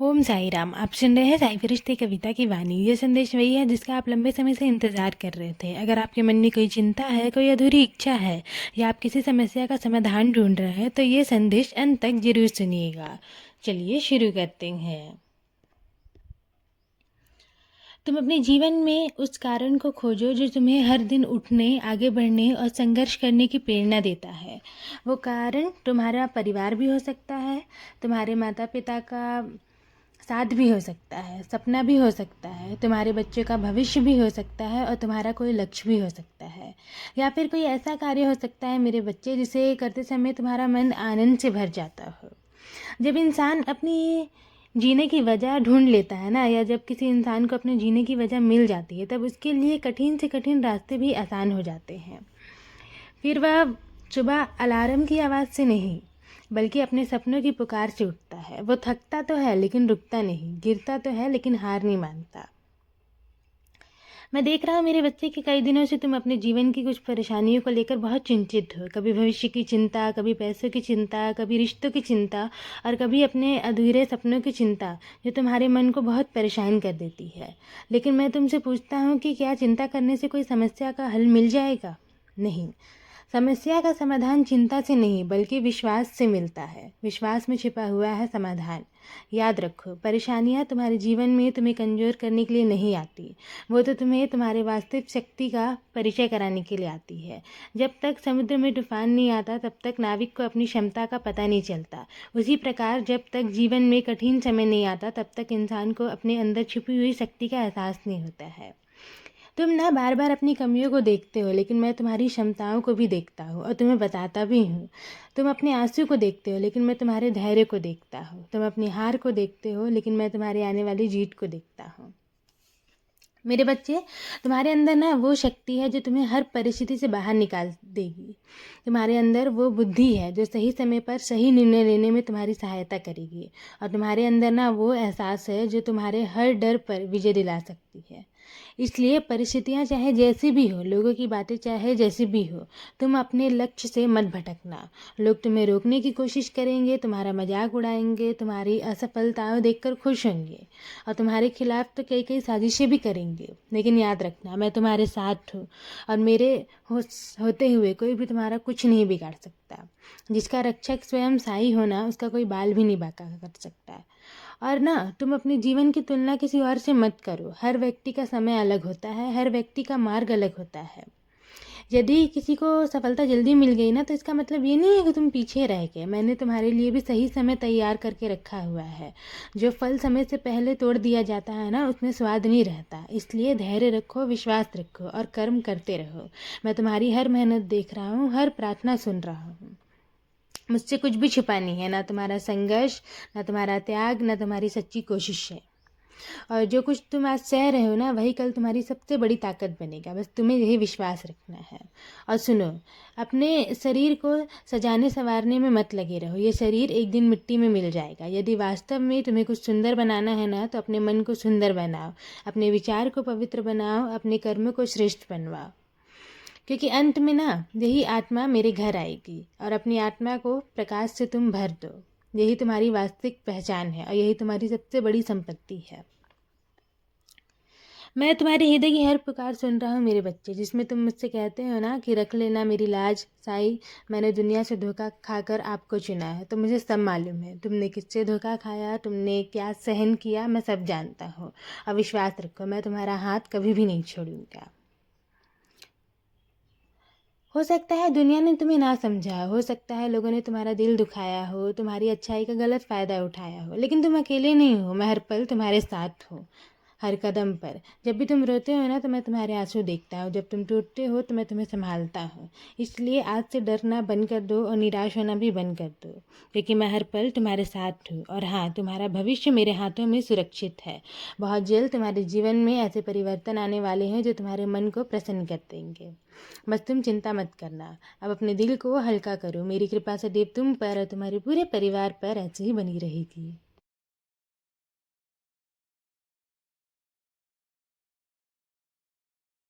ओम साई राम। आप सुन रहे हैं साई फरिश्ते कविता की वाणी। ये संदेश वही है जिसका आप लंबे समय से इंतजार कर रहे थे। अगर आपके मन में कोई चिंता है, कोई अधूरी इच्छा है या आप किसी समस्या का समाधान ढूंढ रहे हैं तो ये संदेश अंत तक जरूर सुनिएगा। चलिए शुरू करते हैं। तुम अपने जीवन में उस कारण को खोजो जो तुम्हें हर दिन उठने, आगे बढ़ने और संघर्ष करने की प्रेरणा देता है। वो कारण तुम्हारा परिवार भी हो सकता है, तुम्हारे माता पिता का साथ भी हो सकता है, सपना भी हो सकता है, तुम्हारे बच्चों का भविष्य भी हो सकता है और तुम्हारा कोई लक्ष्य भी हो सकता है। या फिर कोई ऐसा कार्य हो सकता है मेरे बच्चे जिसे करते समय तुम्हारा मन आनंद से भर जाता हो। जब इंसान अपनी जीने की वजह ढूंढ लेता है ना, या जब किसी इंसान को अपने जीने की वजह मिल जाती है, तब उसके लिए कठिन से कठिन रास्ते भी आसान हो जाते हैं। फिर वह सुबह अलार्म की आवाज़ से नहीं बल्कि अपने सपनों की पुकार से उठता है। वो थकता तो है लेकिन रुकता नहीं, गिरता तो है लेकिन हार नहीं मानता। मैं देख रहा हूँ मेरे बच्चे कि कई दिनों से तुम अपने जीवन की कुछ परेशानियों को लेकर बहुत चिंतित हो। कभी भविष्य की चिंता, कभी पैसों की चिंता, कभी रिश्तों की चिंता और कभी अपने अधूरे सपनों की चिंता, जो तुम्हारे मन को बहुत परेशान कर देती है। लेकिन मैं तुमसे पूछता हूँ कि क्या चिंता करने से कोई समस्या का हल मिल जाएगा? नहीं। समस्या का समाधान चिंता से नहीं बल्कि विश्वास से मिलता है। विश्वास में छिपा हुआ है समाधान। याद रखो, परेशानियाँ तुम्हारे जीवन में तुम्हें कमज़ोर करने के लिए नहीं आती, वो तो तुम्हें तुम्हारे वास्तविक शक्ति का परिचय कराने के लिए आती है। जब तक समुद्र में तूफान नहीं आता तब तक नाविक को अपनी क्षमता का पता नहीं चलता। उसी प्रकार जब तक जीवन में कठिन समय नहीं आता तब तक इंसान को अपने अंदर छिपी हुई शक्ति का एहसास नहीं होता है। तुम ना बार बार अपनी कमियों को देखते हो, लेकिन मैं तुम्हारी क्षमताओं को भी देखता हूँ और तुम्हें बताता भी हूँ। तुम अपने आंसू को देखते हो लेकिन मैं तुम्हारे धैर्य को देखता हूँ। तुम अपनी हार को देखते हो लेकिन मैं तुम्हारी आने वाली जीत को देखता हूँ। मेरे बच्चे, तुम्हारे अंदर ना वो शक्ति है जो तुम्हें हर परिस्थिति से बाहर निकाल देगी। तुम्हारे अंदर वो बुद्धि है जो सही समय पर सही निर्णय लेने में तुम्हारी सहायता करेगी। और तुम्हारे अंदर ना वो एहसास है जो तुम्हारे हर डर पर विजय दिला सकती है। इसलिए परिस्थितियाँ चाहे जैसी भी हो, लोगों की बातें चाहे जैसी भी हो, तुम अपने लक्ष्य से मत भटकना। लोग तुम्हें रोकने की कोशिश करेंगे, तुम्हारा मजाक उड़ाएंगे, तुम्हारी असफलताओं देखकर खुश होंगे और तुम्हारे खिलाफ तो कई कई साजिशें भी करेंगे। लेकिन याद रखना, मैं तुम्हारे साथ हूँ और मेरे होते हुए कोई भी तुम्हारा कुछ नहीं बिगाड़ सकता। जिसका रक्षक स्वयं साई होना, उसका कोई बाल भी नहीं बांका कर सकता है। और ना, तुम अपने जीवन की तुलना किसी और से मत करो। हर व्यक्ति का समय अलग होता है, हर व्यक्ति का मार्ग अलग होता है। यदि किसी को सफलता जल्दी मिल गई ना, तो इसका मतलब ये नहीं है कि तुम पीछे रह गए। मैंने तुम्हारे लिए भी सही समय तैयार करके रखा हुआ है। जो फल समय से पहले तोड़ दिया जाता है ना, उसमें स्वाद नहीं रहता। इसलिए धैर्य रखो, विश्वास रखो और कर्म करते रहो। मैं तुम्हारी हर मेहनत देख रहा हूँ, हर प्रार्थना सुन रहा हूँ। मुझसे कुछ भी छिपा नहीं है, ना तुम्हारा संघर्ष, ना तुम्हारा त्याग, ना तुम्हारी सच्ची कोशिश है। और जो कुछ तुम आज सह रहे हो ना, वही कल तुम्हारी सबसे बड़ी ताकत बनेगा। बस तुम्हें यही विश्वास रखना है। और सुनो, अपने शरीर को सजाने संवारने में मत लगे रहो। ये शरीर एक दिन मिट्टी में मिल जाएगा। यदि वास्तव में तुम्हें कुछ सुंदर बनाना है ना, तो अपने मन को सुंदर बनाओ, अपने विचार को पवित्र बनाओ, अपने कर्म को श्रेष्ठ बनवाओ। क्योंकि अंत में ना, यही आत्मा मेरे घर आएगी और अपनी आत्मा को प्रकाश से तुम भर दो। यही तुम्हारी वास्तविक पहचान है और यही तुम्हारी सबसे बड़ी संपत्ति है। मैं तुम्हारे हृदय की हर पुकार सुन रहा हूँ मेरे बच्चे, जिसमें तुम मुझसे कहते हो ना कि रख लेना मेरी लाज साई, मैंने दुनिया से धोखा खाकर आपको चुना है। तो मुझे सब मालूम है, तुमने किससे धोखा खाया, तुमने क्या सहन किया, मैं सब जानता हूँ। और विश्वास रखो, मैं तुम्हारा हाथ कभी भी नहीं छोड़ूंगा। हो सकता है दुनिया ने तुम्हें ना समझा, हो सकता है लोगों ने तुम्हारा दिल दुखाया हो, तुम्हारी अच्छाई का गलत फ़ायदा उठाया हो, लेकिन तुम अकेले नहीं हो। मैं हर पल तुम्हारे साथ हूँ, हर कदम पर। जब भी तुम रोते हो ना, तो मैं तुम्हारे आंसू देखता हूँ। जब तुम टूटते हो तो मैं तुम्हें संभालता हूँ। इसलिए आज से डरना बंद कर दो और निराश होना भी बंद कर दो, क्योंकि मैं हर पल तुम्हारे साथ हूँ। और हाँ, तुम्हारा भविष्य मेरे हाथों में सुरक्षित है। बहुत जल्द तुम्हारे जीवन में ऐसे परिवर्तन आने वाले हैं जो तुम्हारे मन को प्रसन्न कर देंगे। बस तुम चिंता मत करना। अब अपने दिल को हल्का करो। मेरी कृपा सदैव तुम पर और तुम्हारे पूरे परिवार पर ऐसे ही बनी रहेगी।